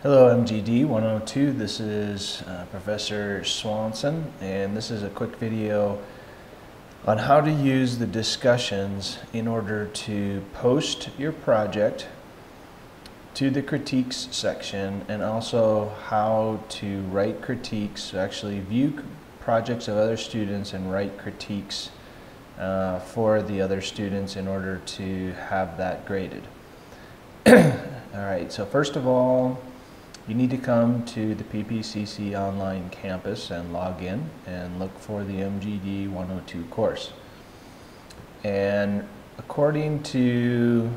Hello MGD102, this is Professor Swanson, and this is a quick video on how to use the discussions in order to post your project to the critiques section, and also how to write critiques, actually view projects of other students and write critiques for the other students in order to have that graded. Alright, so first of all, you need to come to the PPCC online campus and log in and look for the MGD102 course. And according to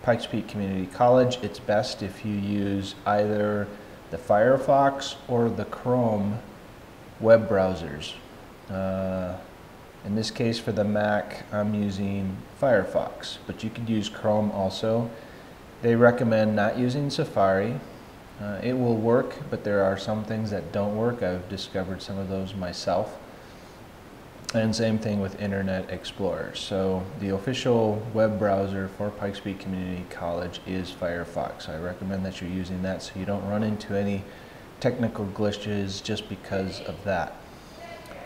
Pikes Peak Community College, it's best if you use either the Firefox or the Chrome web browsers. In this case, for the Mac, I'm using Firefox, but you could use Chrome also. They recommend not using Safari. It will work, but there are some things that don't work. I've discovered some of those myself. And same thing with Internet Explorer. So the official web browser for Pikes Peak Community College is Firefox. I recommend that you're using that so you don't run into any technical glitches just because of that.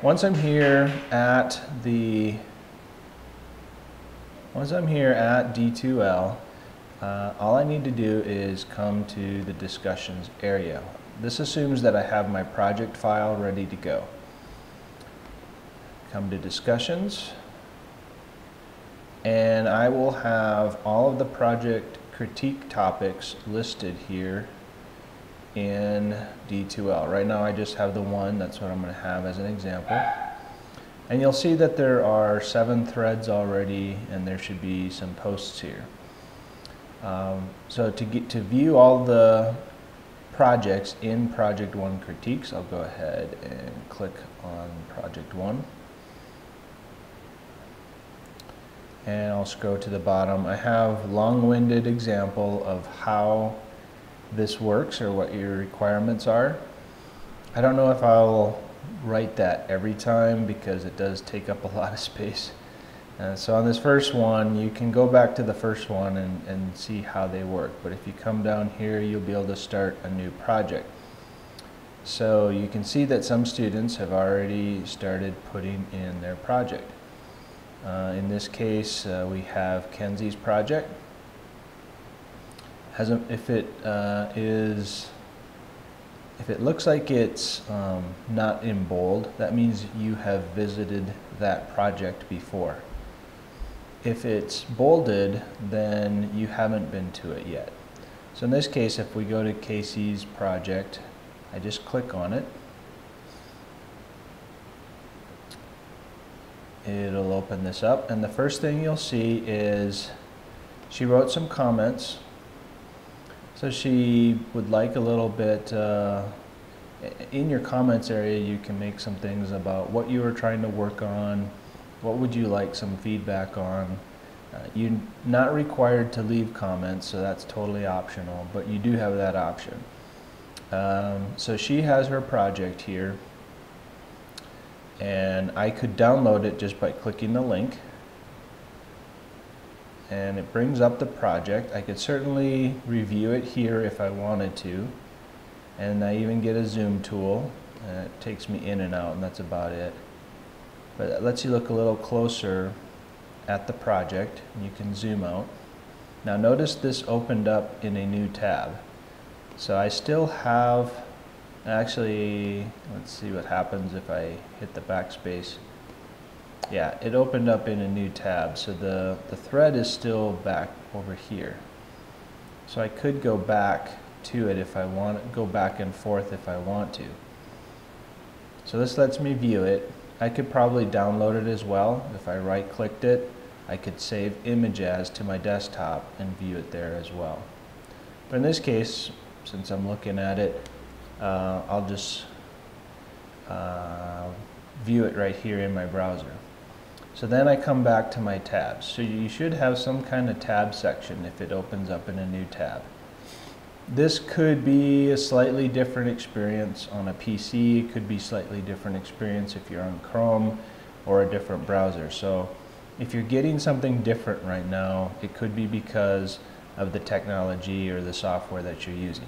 Once I'm here at D2L, all I need to do is come to the discussions area. This assumes that I have my project file ready to go. Come to discussions, and I will have all of the project critique topics listed here in D2L. Right now I just have the one, that's what I'm going to have as an example. And you'll see that there are 7 threads already, and there should be some posts here. So to view all the projects in Project 1 Critiques, I'll go ahead and click on Project 1. And I'll scroll to the bottom. I have long-winded example of how this works or what your requirements are. I don't know if I'll write that every time because it does take up a lot of space. So on this first one, you can go back to the first one and see how they work. But if you come down here, you'll be able to start a new project. So you can see that some students have already started putting in their project. In this case, we have Kenzie's project. If it looks like it's not in bold, that means you have visited that project before. If it's bolded, then you haven't been to it yet. So in this case, if we go to Casey's project, I just click on it. It'll open this up, and the first thing you'll see is she wrote some comments. So she would like a little bit, in your comments area you can make some things about what you were trying to work on, what would you like some feedback on. You're not required to leave comments, so that's totally optional, but you do have that option. So she has her project here, and I could download it just by clicking the link. And it brings up the project. I could certainly review it here if I wanted to, and I even get a zoom tool, and it takes me in and out, and that's about it. But it lets you look a little closer at the project, and you can zoom out. Now notice this opened up in a new tab. So I still have, actually, let's see what happens if I hit the backspace. Yeah, it opened up in a new tab, so the thread is still back over here. So I could go back to it if I want, go back and forth if I want to. So this lets me view it. I could probably download it as well. If I right-clicked it, I could save image as to my desktop and view it there as well. But in this case, since I'm looking at it, I'll just view it right here in my browser. So then I come back to my tabs. So you should have some kind of tab section if it opens up in a new tab. This could be a slightly different experience on a PC. It could be slightly different experience if you're on Chrome or a different browser. So if you're getting something different right now, it could be because of the technology or the software that you're using.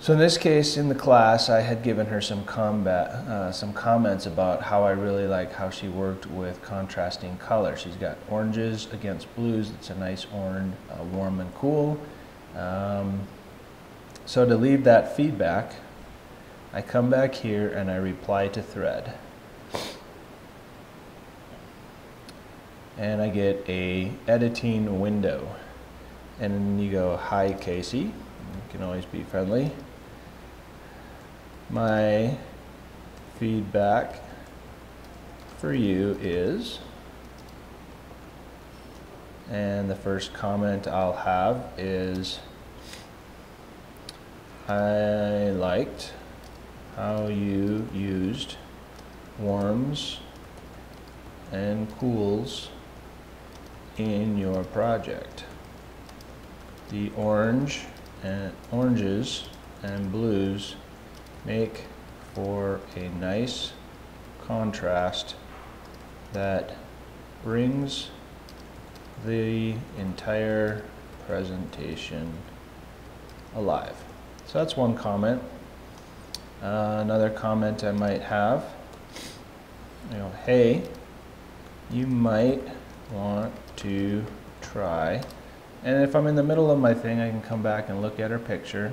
So in this case, in the class, I had given her some comments about how I really like how she worked with contrasting color. She's got oranges against blues. It's a nice orange, warm and cool. So to leave that feedback, I come back here and I reply to thread. And I get a editing window. And then you go, "Hi Casey." You can always be friendly. My feedback for you is, and the first comment I'll have is, "I liked how you used warms and cools in your project. The oranges and blues make for a nice contrast that brings the entire presentation alive." So that's one comment. Another comment I might have, "Hey, you might want to try," and if I'm in the middle of my thing, I can come back and look at her picture.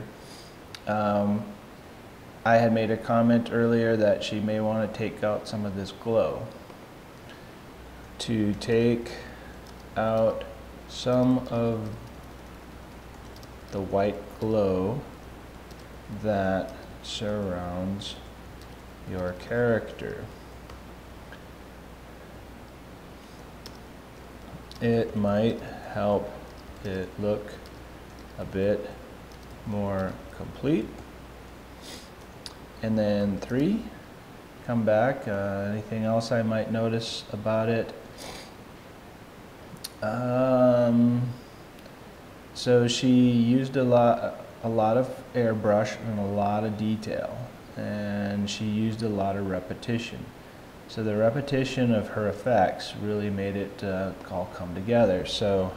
I had made a comment earlier that she may want to take out some of this glow. To take out some of the white glow that surrounds your character. It might help it look a bit more complete. And then 3, come back, anything else I might notice about it? So she used a lot of airbrush and a lot of detail, and she used a lot of repetition. So the repetition of her effects really made it all come together. So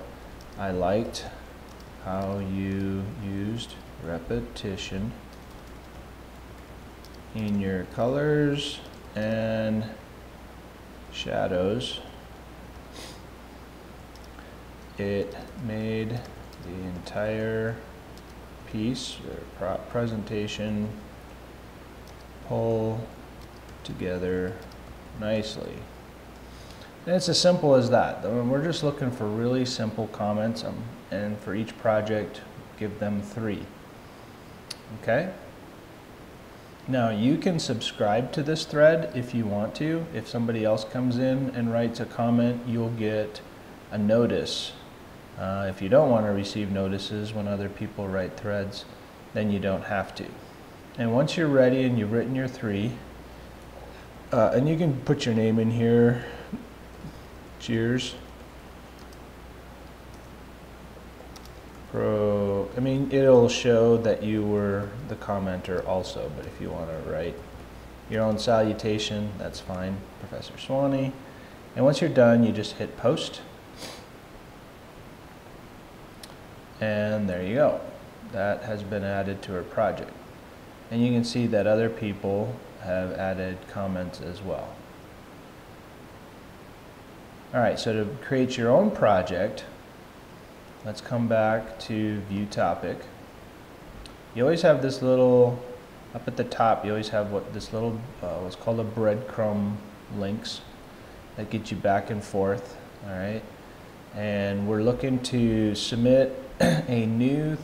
I liked how you used repetition in your colors and shadows. It made the entire piece or presentation pull together nicely. And it's as simple as that. We're just looking for really simple comments, and for each project, give them 3. Okay? Now you can subscribe to this thread if you want to. If somebody else comes in and writes a comment, you'll get a notice. If you don't want to receive notices when other people write threads, then you don't have to. And once you're ready and you've written your 3, and you can put your name in here. Cheers. I mean, it'll show that you were the commenter also, but if you want to write your own salutation, that's fine. Professor Swanee. And once you're done, you just hit post. And there you go. That has been added to her project. And you can see that other people have added comments as well. Alright, so to create your own project, let's come back to view topic. You always have this little, up at the top, you always have what's called a breadcrumb links that get you back and forth. Alright, and we're looking to submit a new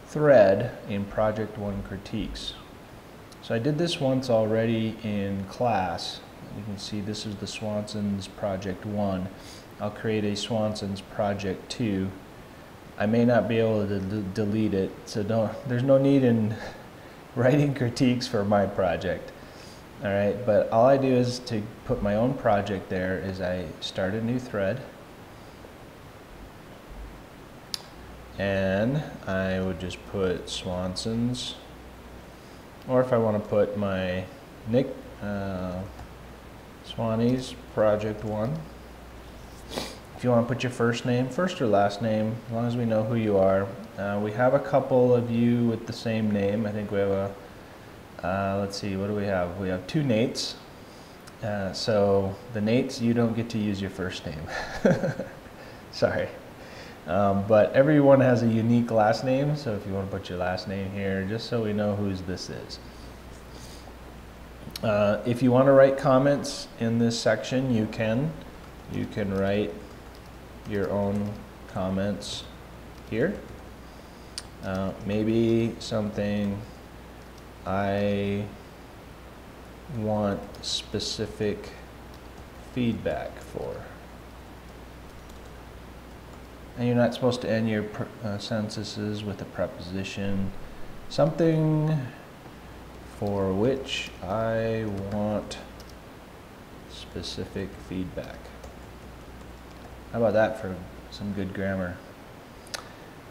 thread in Project 1 Critiques. So I did this once already in class. You can see this is the Swanson's Project 1. I'll create a Swanson's Project 2. I may not be able to delete it, so there's no need in writing critiques for my project. Alright, but all I do is to put my own project there is I start a new thread. And I would just put Swanson's, or if I want to put my Swanee's Project 1. If you want to put your first name, first or last name, as long as we know who you are. We have a couple of you with the same name. I think we have let's see, what do we have? We have 2 Nates. So the Nates, you don't get to use your first name. Sorry. But everyone has a unique last name, so if you want to put your last name here, just so we know whose this is. If you want to write comments in this section, you can. You can write your own comments here. Maybe something I want specific feedback for. And you're not supposed to end your sentences with a preposition. Something for which I want specific feedback. How about that for some good grammar?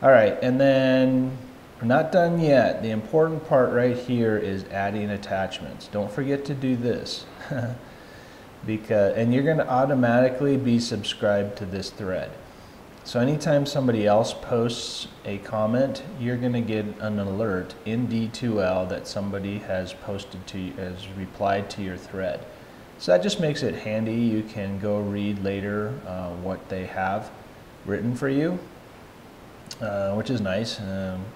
All right, and then we're not done yet. The important part right here is adding attachments. Don't forget to do this. And you're going to automatically be subscribed to this thread. So anytime somebody else posts a comment, you're going to get an alert in D2L that somebody has posted to you, has replied to your thread. So that just makes it handy. You can go read later what they have written for you, which is nice.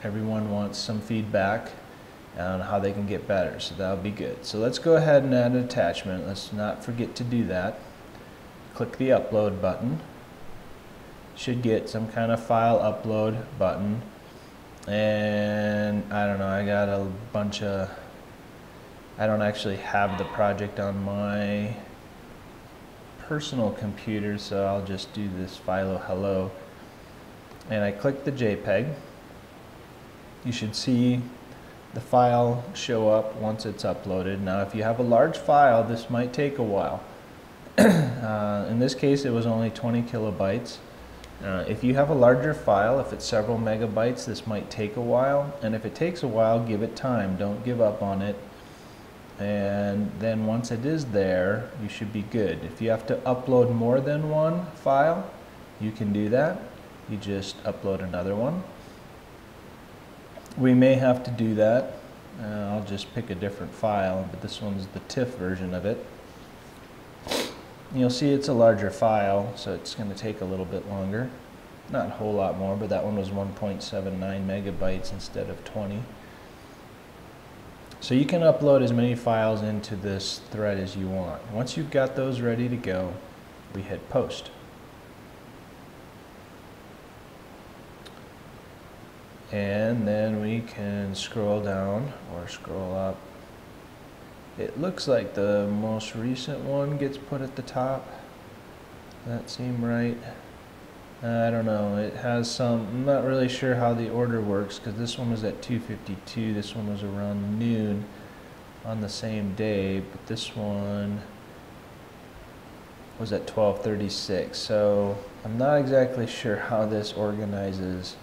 Everyone wants some feedback on how they can get better, so that'll be good. So let's go ahead and add an attachment. Let's not forget to do that. Click the upload button. Should get some kind of file upload button, and I don't know, I got a bunch of, I don't actually have the project on my personal computer, so I'll just do this file hello, and I click the JPEG. You should see the file show up once it's uploaded. Now if you have a large file, this might take a while. In this case it was only 20 kilobytes. If you have a larger file, if it's several megabytes, this might take a while, and if it takes a while, give it time. Don't give up on it. And then once it is there, you should be good. If you have to upload more than one file, you can do that. You just upload another one. We may have to do that. I'll just pick a different file, but this one's the TIFF version of it. You'll see it's a larger file, so it's going to take a little bit longer. Not a whole lot more, but that one was 1.79 megabytes instead of 20. So you can upload as many files into this thread as you want. Once you've got those ready to go, we hit post. And then we can scroll down or scroll up. It looks like the most recent one gets put at the top. Does that seem right? I don't know. It has some, I'm not really sure how the order works, because this one was at 2:52, this one was around noon on the same day, but this one was at 12:36. So I'm not exactly sure how this organizes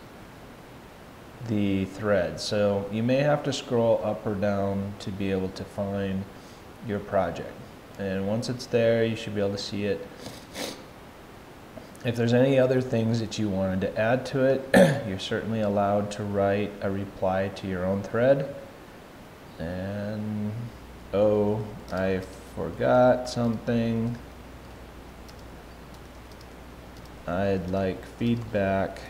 the thread. So you may have to scroll up or down to be able to find your project. And once it's there, you should be able to see it. If there's any other things that you wanted to add to it, you're certainly allowed to write a reply to your own thread. And, oh, I forgot something. I'd like feedback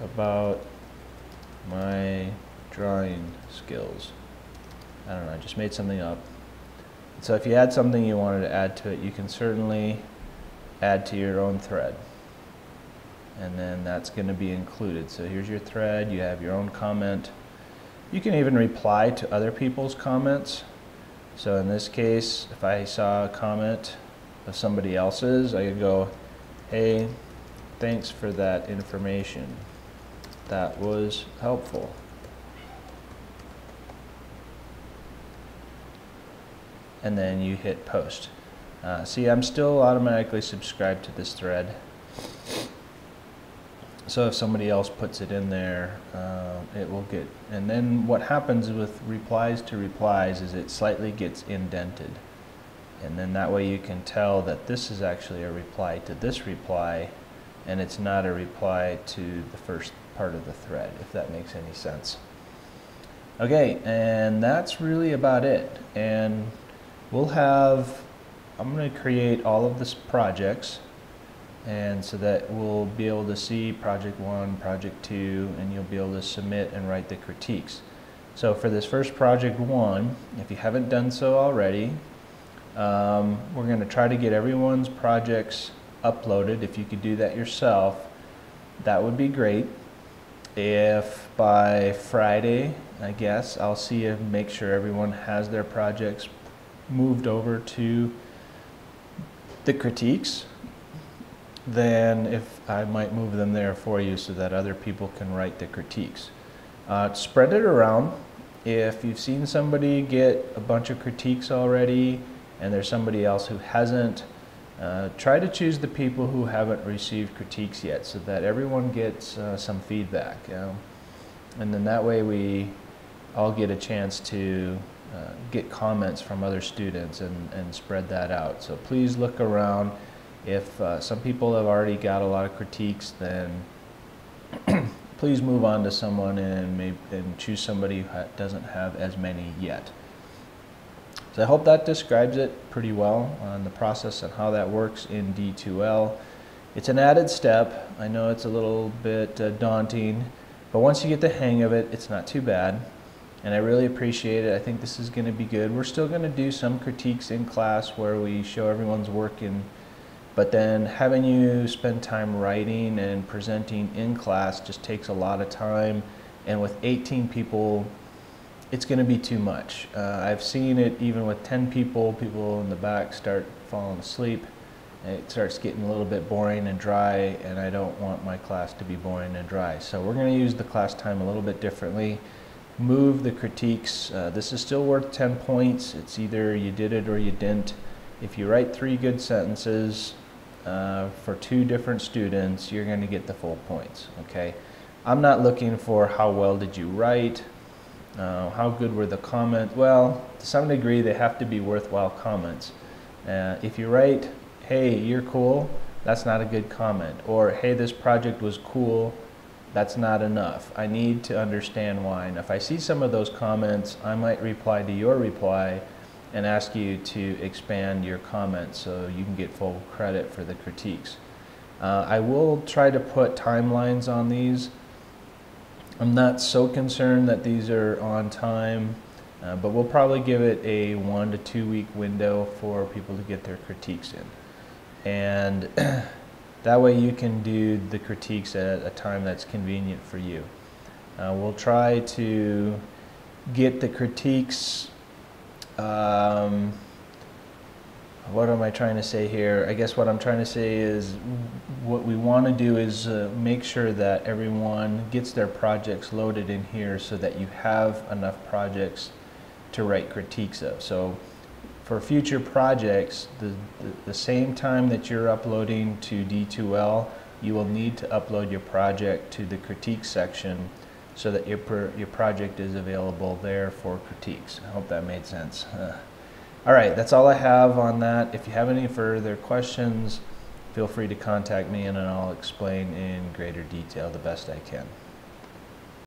about my drawing skills. I don't know, I just made something up. So if you had something you wanted to add to it, you can certainly add to your own thread. And then that's going to be included. So here's your thread, you have your own comment. You can even reply to other people's comments. So in this case, if I saw a comment of somebody else's, I could go, hey, thanks for that information. That was helpful. And then you hit post. See, I'm still automatically subscribed to this thread. So if somebody else puts it in there, it will get, and then what happens with replies to replies is it slightly gets indented. And then that way you can tell that this is actually a reply to this reply, and it's not a reply to the first part of the thread, if that makes any sense. Okay, and that's really about it. And I'm going to create all of these projects, and so that we'll be able to see project 1, project 2, and you'll be able to submit and write the critiques. So for this first project 1, if you haven't done so already, we're going to try to get everyone's projects uploaded. If you could do that yourself, that would be great. If by Friday, I guess, I'll see if make sure everyone has their projects moved over to the critiques, then if I might move them there for you so that other people can write the critiques. Spread it around. If you've seen somebody get a bunch of critiques already and there's somebody else who hasn't, try to choose the people who haven't received critiques yet so that everyone gets some feedback. And then that way we all get a chance to get comments from other students and spread that out. So please look around. If some people have already got a lot of critiques, then please move on to someone and choose somebody who doesn't have as many yet. So I hope that describes it pretty well on the process and how that works in D2L. It's an added step. I know it's a little bit daunting, but once you get the hang of it, it's not too bad. And I really appreciate it. I think this is going to be good. We're still going to do some critiques in class where we show everyone's work, but then having you spend time writing and presenting in class just takes a lot of time. And with 18 people, it's going to be too much. I've seen it even with 10 people in the back start falling asleep. And it starts getting a little bit boring and dry, and I don't want my class to be boring and dry. So we're going to use the class time a little bit differently. Move the critiques. This is still worth 10 points. It's either you did it or you didn't. If you write 3 good sentences for 2 different students, you're going to get the full points. Okay. I'm not looking for how well did you write. How good were the comments? Well, to some degree, they have to be worthwhile comments. If you write, hey, you're cool, that's not a good comment. Or, hey, this project was cool, that's not enough. I need to understand why. And if I see some of those comments, I might reply to your reply and ask you to expand your comments so you can get full credit for the critiques. I will try to put timelines on these. I'm not so concerned that these are on time, but we'll probably give it a 1 to 2 week window for people to get their critiques in. And that way you can do the critiques at a time that's convenient for you. We'll try to get the critiques, what am I trying to say here? I guess what I'm trying to say is what we want to do is make sure that everyone gets their projects loaded in here so that you have enough projects to write critiques of. So for future projects, the same time that you're uploading to D2L, you will need to upload your project to the critique section so that your project is available there for critiques. I hope that made sense. All right, that's all I have on that. If you have any further questions, feel free to contact me and I'll explain in greater detail the best I can.